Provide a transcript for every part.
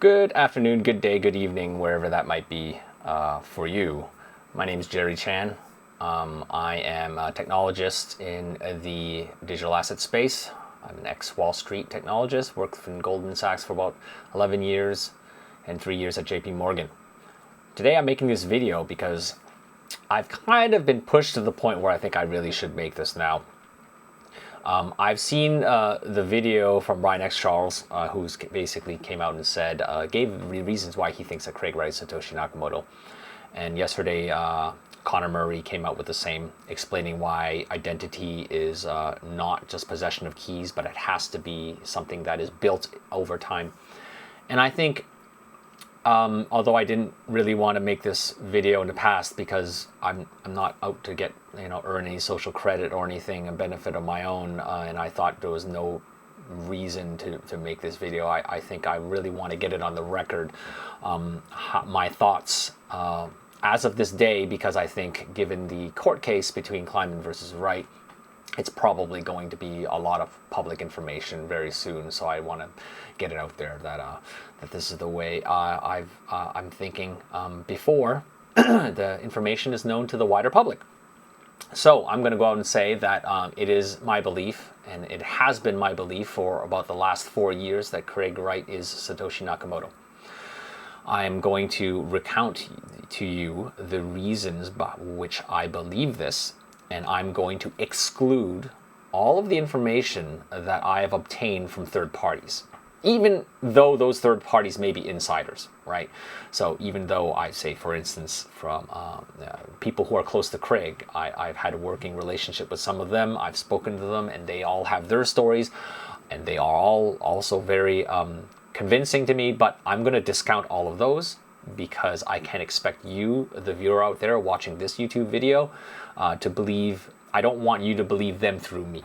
Good afternoon, good day, good evening, wherever that might be for you. My name is Jerry Chan. I am a technologist in the digital asset space. I'm an ex-Wall Street technologist, worked in Goldman Sachs for about 11 years and 3 years at JP Morgan. Today I'm making this video because I've kind of been pushed to the point where I think I really should make this now. I've seen the video from Ryan X. Charles, who's basically came out and said, gave reasons why he thinks that Craig Wright is Satoshi Nakamoto. And yesterday, Connor Murray came out with the same, explaining why identity is not just possession of keys, but it has to be something that is built over time. And I think, although I didn't really want to make this video in the past because I'm not out to get, earn any social credit or anything, a benefit of my own, and I thought there was no reason to make this video. I think I really want to get it on the record, my thoughts as of this day, because I think given the court case between Kleiman versus Wright, it's probably going to be a lot of public information very soon. So I want to get it out there that this is the way I'm thinking before the information is known to the wider public. So I'm going to go out and say that it is my belief, and it has been my belief for about the last 4 years, that Craig Wright is Satoshi Nakamoto. I am going to recount to you the reasons by which I believe this, and I'm going to exclude all of the information that I have obtained from third parties, even though those third parties may be insiders, right? So even though I say, for instance, from people who are close to Craig, I've had a working relationship with some of them, I've spoken to them, and they all have their stories, and they are all also very convincing to me, but I'm going to discount all of those because I can't expect you, the viewer out there watching this YouTube video, to believe. I don't want you to believe them through me.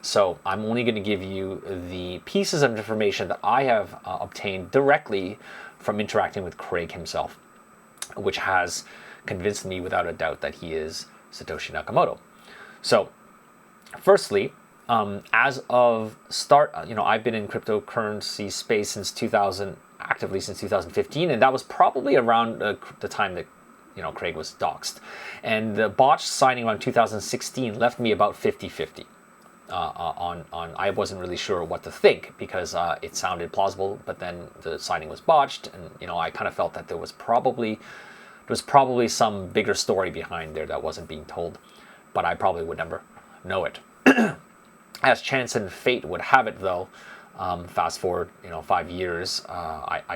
So I'm only going to give you the pieces of information that I have obtained directly from interacting with Craig himself, which has convinced me without a doubt that he is Satoshi Nakamoto. So, firstly, as of start, I've been in cryptocurrency space actively since 2015, and that was probably around the time that Craig was doxxed. And the botched signing around 2016 left me about 50-50. I wasn't really sure what to think because it sounded plausible, but then the signing was botched, and I kind of felt that there was probably some bigger story behind there that wasn't being told, but I probably would never know it. As chance and fate would have it, though, fast forward 5 years, I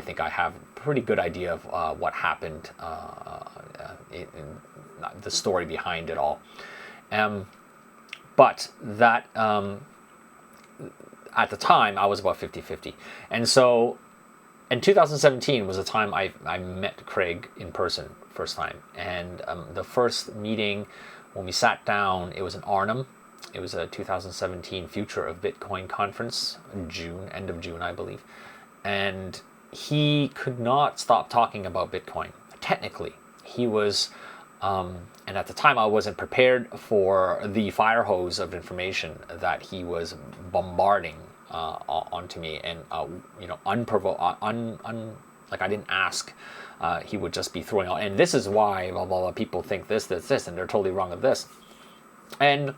think I have a pretty good idea of what happened, in the story behind it all. But that, at the time, I was about 50-50. And so, in 2017 was the time I met Craig in person, first time. And the first meeting, when we sat down, it was in Arnhem. It was a 2017 Future of Bitcoin conference, end of June, I believe. And he could not stop talking about Bitcoin. Technically, he was... and at the time, I wasn't prepared for the fire hose of information that he was bombarding onto me, and unprovoked, like I didn't ask. He would just be throwing out, and this is why blah, blah, blah, people think this, and they're totally wrong of this. And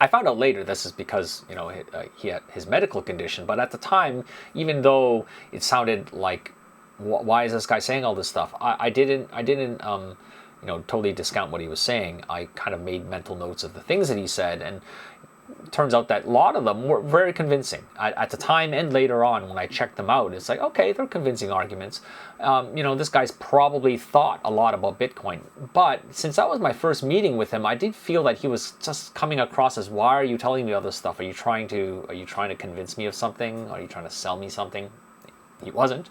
I found out later this is because he had his medical condition, but at the time, even though it sounded like, why is this guy saying all this stuff? I didn't totally discount what he was saying. I kind of made mental notes of the things that he said, and it turns out that a lot of them were very convincing. At the time and later on, when I checked them out, it's like, okay, they're convincing arguments. This guy's probably thought a lot about Bitcoin. But since that was my first meeting with him, I did feel that he was just coming across as, why are you telling me all this stuff? Are you trying to convince me of something? Are you trying to sell me something? He wasn't.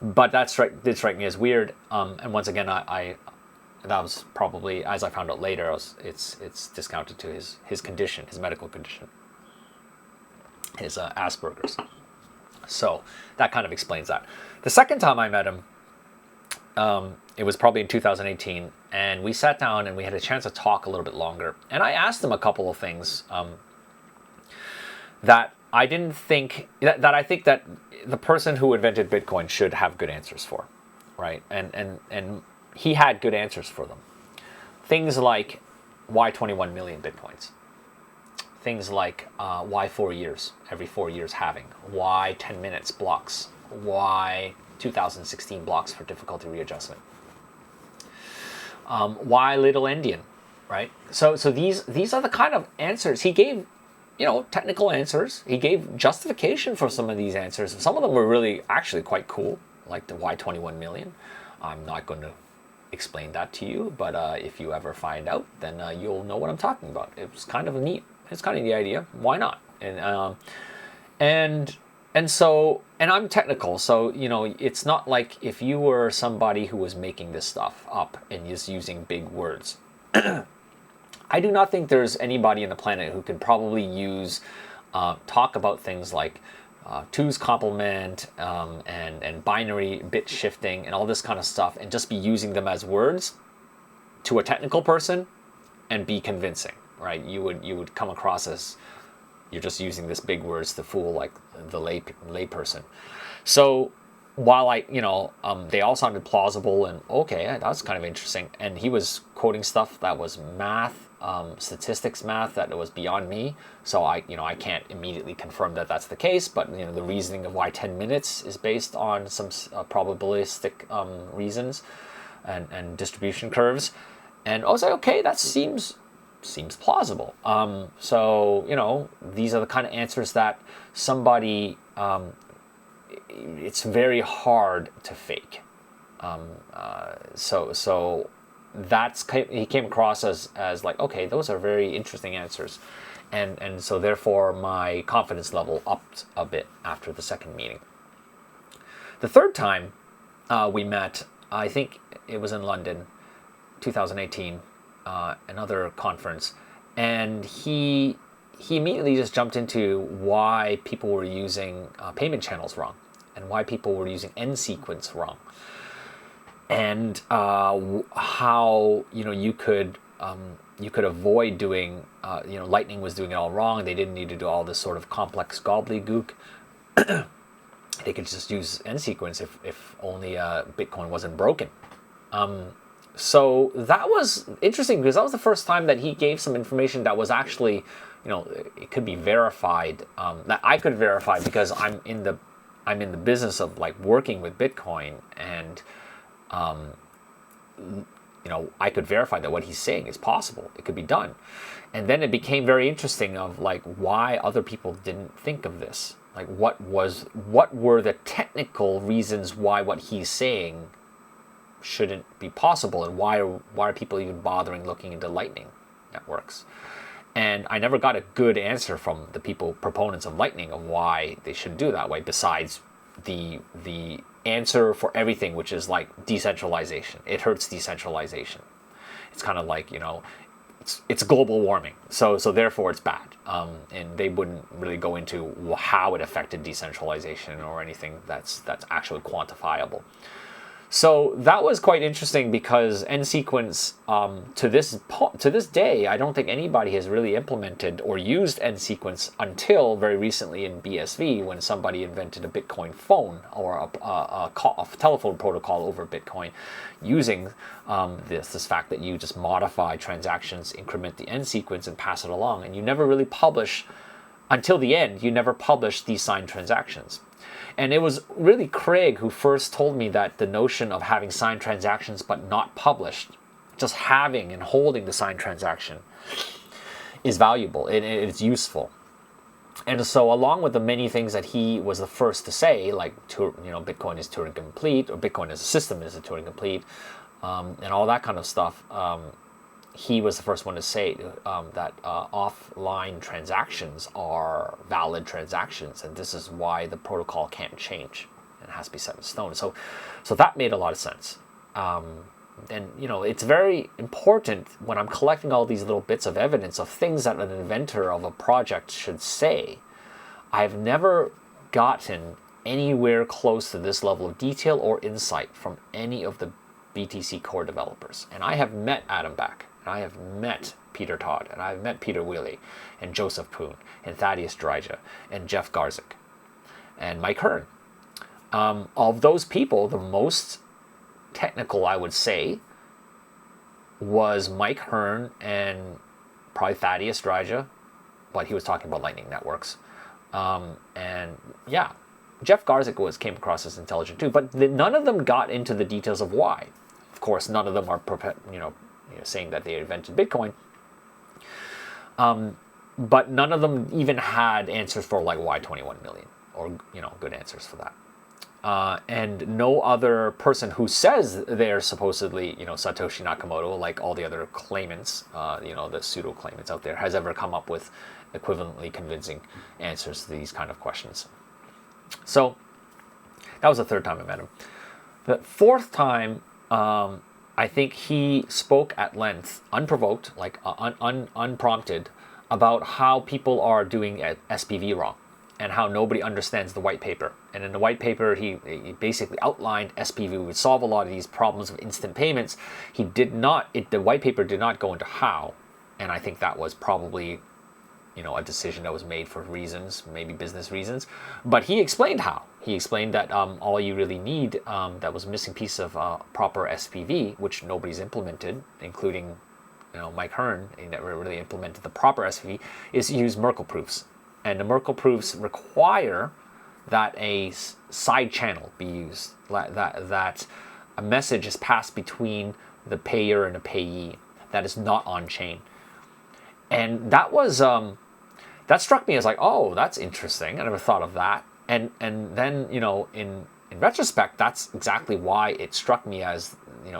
But that did strike me as weird, and once again, that was probably, as I found out later, it's discounted to his condition, his medical condition, his Asperger's. So that kind of explains that. The second time I met him, it was probably in 2018, and we sat down and we had a chance to talk a little bit longer. And I asked him a couple of things that I didn't think that I think that the person who invented Bitcoin should have good answers for, right? And he had good answers for them. Things like why 21 million Bitcoins? Things like why 4 years, every 4 years halving? Why 10 minutes blocks? Why 2016 blocks for difficulty readjustment? Why little endian, right? So these are the kind of answers he gave. Technical answers. He gave justification for some of these answers. Some of them were really actually quite cool, like the why 21 million. I'm not going to explain that to you, but if you ever find out, then you'll know what I'm talking about. It was kind of neat. It's kind of the idea. Why not? And I'm technical, so it's not like if you were somebody who was making this stuff up and is using big words. I do not think there's anybody on the planet who can probably talk about things like two's complement and binary bit shifting and all this kind of stuff and just be using them as words to a technical person and be convincing, right? You would come across as you're just using this big words to fool like the lay person. So while they all sounded plausible and okay, that's kind of interesting, and he was quoting stuff that was math, statistics math that was beyond me, so I can't immediately confirm that that's the case, but the reasoning of why 10 minutes is based on some probabilistic reasons and distribution curves, and I was like, okay, that seems plausible. So these are the kind of answers that somebody it's very hard to fake. So he came across as like, okay, those are very interesting answers, and so therefore my confidence level upped a bit after the second meeting. The third time we met, I think it was in London, 2018, another conference, and he immediately just jumped into why people were using payment channels wrong and why people were using end sequence wrong, and how you could avoid doing Lightning was doing it all wrong. They didn't need to do all this sort of complex gobbledygook. They could just use end sequence if only Bitcoin wasn't broken. So that was interesting because that was the first time that he gave some information that was actually, it could be verified, that I could verify because I'm in the business of like working with Bitcoin, and I could verify that what he's saying is possible. It could be done. And then it became very interesting of like why other people didn't think of this. Like what were the technical reasons why what he's saying shouldn't be possible, and why are people even bothering looking into Lightning networks? And I never got a good answer from the proponents of Lightning of why they should do that way, besides the answer for everything, which is like decentralization. It hurts decentralization. It's kind of like it's global warming, so therefore it's bad, and they wouldn't really go into how it affected decentralization or anything that's actually quantifiable. So that was quite interesting because end sequence, to this day, I don't think anybody has really implemented or used end sequence until very recently in BSV, when somebody invented a Bitcoin phone or a telephone protocol over Bitcoin, using this fact that you just modify transactions, increment the end sequence, and pass it along, and you never really publish until the end. You never publish these signed transactions. And it was really Craig who first told me that the notion of having signed transactions but not published, just having and holding the signed transaction, is valuable. It's useful. And so along with the many things that he was the first to say, like Bitcoin is Turing complete, or Bitcoin as a system is a Turing complete, and all that kind of stuff, he was the first one to say that offline transactions are valid transactions, and this is why the protocol can't change and has to be set in stone. So that made a lot of sense. And it's very important when I'm collecting all these little bits of evidence of things that an inventor of a project should say. I've never gotten anywhere close to this level of detail or insight from any of the BTC core developers. And I have met Adam Back. I have met Peter Todd, and I've met Peter Wheeler, and Joseph Poon, and Thaddeus Dryja, and Jeff Garzik, and Mike Hearn. Of those people, the most technical, I would say, was Mike Hearn and probably Thaddeus Dryja, but he was talking about Lightning networks. And yeah, Jeff Garzik came across as intelligent too, but none of them got into the details of why. Of course, none of them are saying that they invented Bitcoin. But none of them even had answers for like why 21 million, or good answers for that. And no other person who says they're supposedly, Satoshi Nakamoto, like all the other claimants, the pseudo claimants out there, has ever come up with equivalently convincing answers to these kind of questions. So that was the third time I met him. The fourth time, I think he spoke at length, unprovoked, like unprompted, about how people are doing SPV wrong, and how nobody understands the white paper. And in the white paper, he basically outlined SPV would solve a lot of these problems of instant payments. The white paper did not go into how, and I think that was probably, a decision that was made for reasons, maybe business reasons. But he explained how. He explained that all you really need, that was a missing piece of proper SPV, which nobody's implemented, including, Mike Hearn, he never really implemented the proper SPV, is to use Merkle proofs. And the Merkle proofs require that a side channel be used, that a message is passed between the payer and the payee that is not on chain. And that was that struck me as like, oh, that's interesting. I never thought of that. And then in retrospect, that's exactly why it struck me as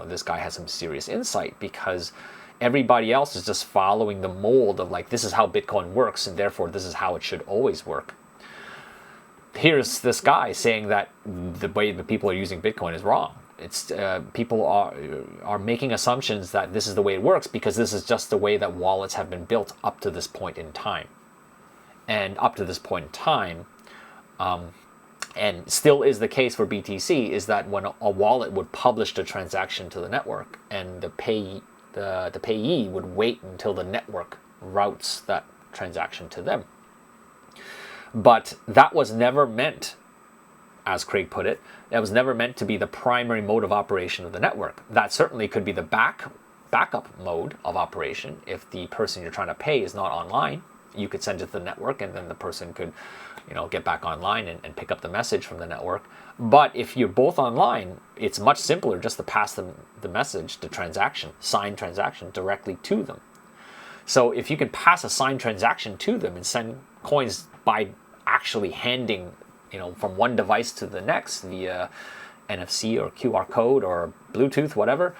this guy has some serious insight, because everybody else is just following the mold of like, this is how Bitcoin works, and therefore this is how it should always work. Here's this guy saying that the way that people are using Bitcoin is wrong. It's people are making assumptions that this is the way it works because this is just the way that wallets have been built up to this point in time. And up to this point in time, and still is the case for BTC, is that when a wallet would publish the transaction to the network, and the payee would wait until the network routes that transaction to them. But that was never meant, as Craig put it, that was never meant to be the primary mode of operation of the network. That certainly could be the backup mode of operation. If the person you're trying to pay is not online, you could send it to the network, and then the person could get back online and pick up the message from the network. But if you're both online, it's much simpler just to pass them the message, the transaction, signed transaction, directly to them. So if you can pass a signed transaction to them and send coins by actually handing, from one device to the next via NFC or QR code or Bluetooth, whatever,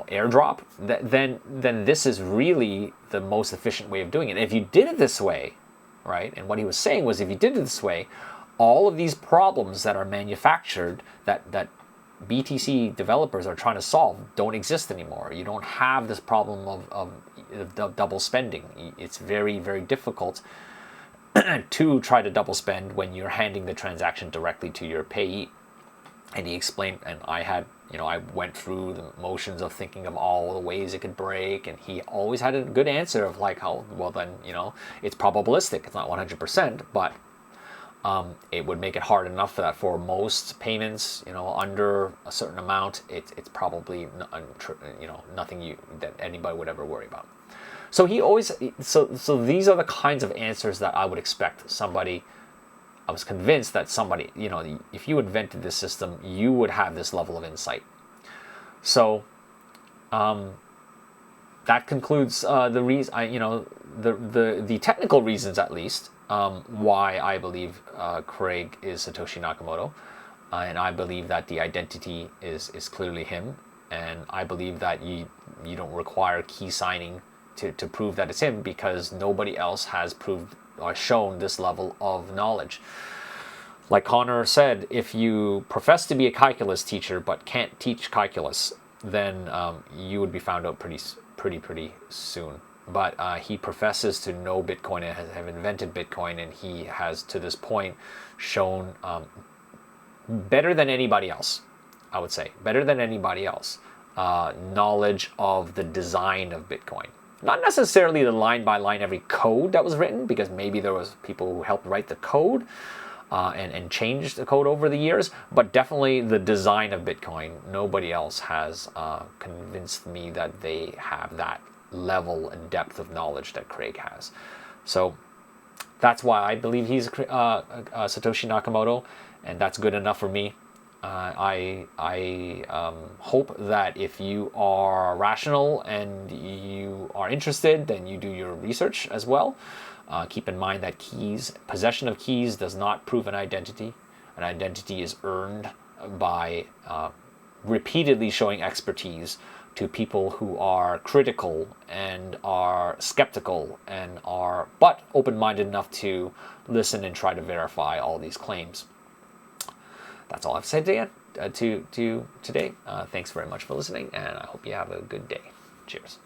airdrop, then this is really the most efficient way of doing it. And if you did it this way, right? And what he was saying was, if you did it this way, all of these problems that are manufactured, that BTC developers are trying to solve, don't exist anymore. You don't have this problem of double spending. It's very, very difficult to try to double spend when you're handing the transaction directly to your payee. And he explained, and I went through the motions of thinking of all the ways it could break, and he always had a good answer of like, how, well then, it's probabilistic, it's not 100%, but it would make it hard enough that for most payments, under a certain amount, it's probably nothing that anybody would ever worry about. So he always, so these are the kinds of answers that I would expect somebody. I was convinced that somebody, if you invented this system, you would have this level of insight. So that concludes the reason. The technical reasons, at least, why I believe Craig is Satoshi Nakamoto, and I believe that the identity is clearly him, and I believe that you don't require key signing to prove that it's him, because nobody else has proved or shown this level of knowledge. Like Connor said, if you profess to be a calculus teacher but can't teach calculus, then you would be found out pretty soon. But he professes to know Bitcoin and have invented Bitcoin, and he has to this point shown better than anybody else, I would say, better than anybody else, knowledge of the design of Bitcoin. Not necessarily the line by line every code that was written, because maybe there was people who helped write the code and changed the code over the years, but definitely the design of Bitcoin. Nobody else has convinced me that they have that level and depth of knowledge that Craig has. So that's why I believe he's Satoshi Nakamoto, and that's good enough for me. I hope that if you are rational and you are interested, then you do your research as well. Keep in mind that possession of keys does not prove an identity. An identity is earned by repeatedly showing expertise to people who are critical and are skeptical and are but open-minded enough to listen and try to verify all these claims. That's all I've said to today. Thanks very much for listening, and I hope you have a good day. Cheers.